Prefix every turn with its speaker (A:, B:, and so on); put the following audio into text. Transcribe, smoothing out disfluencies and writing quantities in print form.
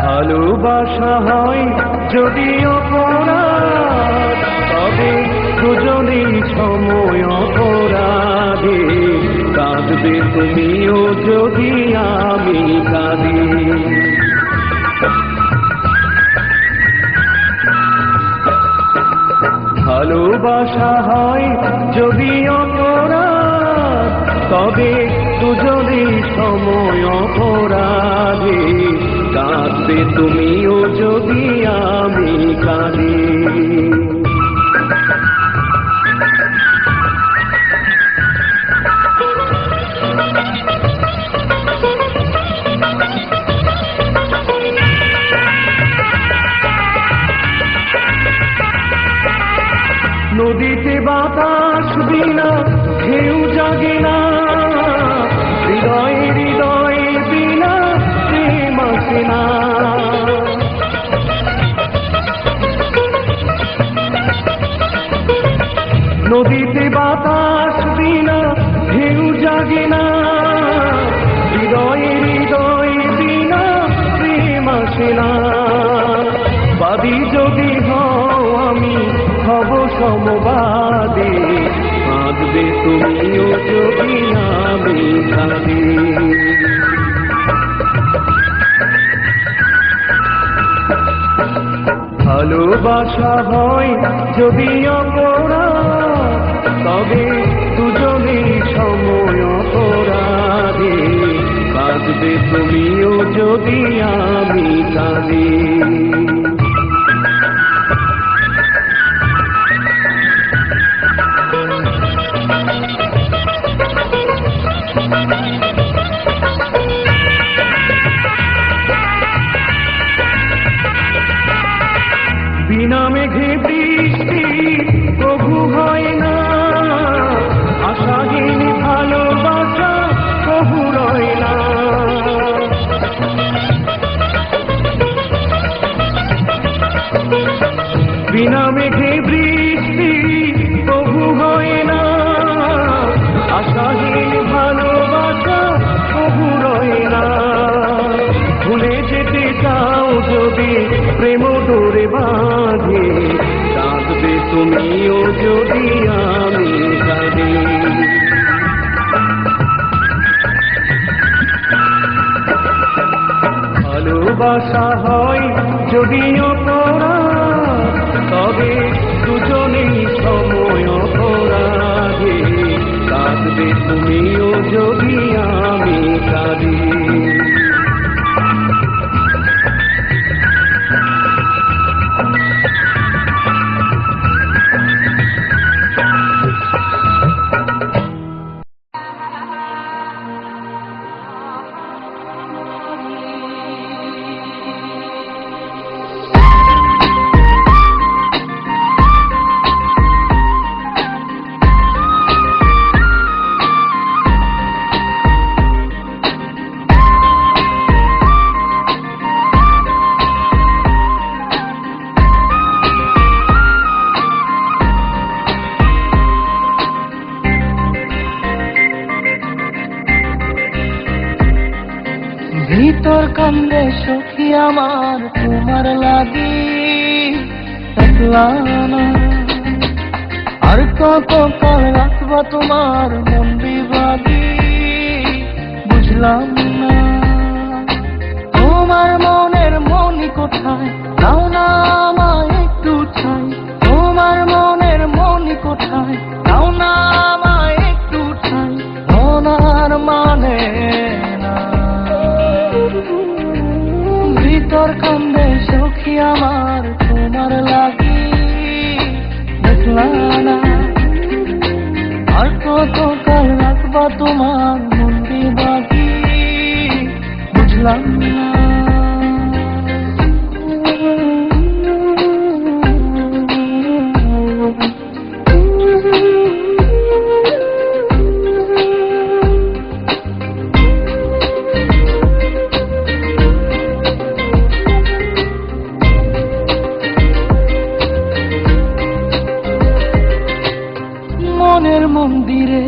A: ভালোবাসা হয় যদি অপরাধ, তবে দুজনেই সময় অপরাধে। কাঁদবে তুমিও যদি আমি কাঁদি। ভালোবাসা হয় যদি অপরাধ, তবে দুজনেই সময় অপরাধে। কাঁদবে তুমিও যদি আমি কাঁদি। নদীতে বাতাস বিনা ঢেউ জাগে না, হৃদয় হৃদয় বিনা প্রেম আসে না। নদীতে বাতাস বিনা ঢেউ জাগে না, হৃদয় হৃদয় বিনা প্রেম আসে না। বাদী যদি হও আমি হব সমবাদী, কাঁদবে তুমিও যদি আমি কাঁদি। ভালোবাসা হয় যদি অপরাধ, তবে দুজনেই সময় অপরাধে। কাঁদবে তুমিও যদি আমি কাঁদি। বিনা মেঘে বৃষ্টি প্রভু হয় না, আশাহীন ভালোবাসা প্রভু রয় না। বিনা মেঘে বৃষ্টি প্রভু হয় না, আশাহীন ভালোবাসা প্রভু রয় না। ভুলে যেতে চাও যদি প্রেম ডোরে বাঁধে, কাঁদবে তুমিও যদি আমি কাঁদি। ভালোবাসা হয় যদি অপরাধ, তবে দুজনেই সময় অপরাধে। কাঁদবে তুমিও যদি আমি কাঁদি।
B: ভিতর কান্দে সখী আমার তোমার লাগি, একলা না আর কত কাল রাখবা তোমার মন বিভাগী। বুঝলাম না তোমার মনের মনি কোথায়, নাও না আমায় একটু চাই। তোমার মনের মনি কোথায়, নাও না আমায় একটু চাই। মনার মানে ভিতর কান্দে সখী আমার তোমার লাগি, দেখলা না আর কত কাল রাখবা তোমার মন বিভাগী। বুঝলাম না মনের মন্দিরে।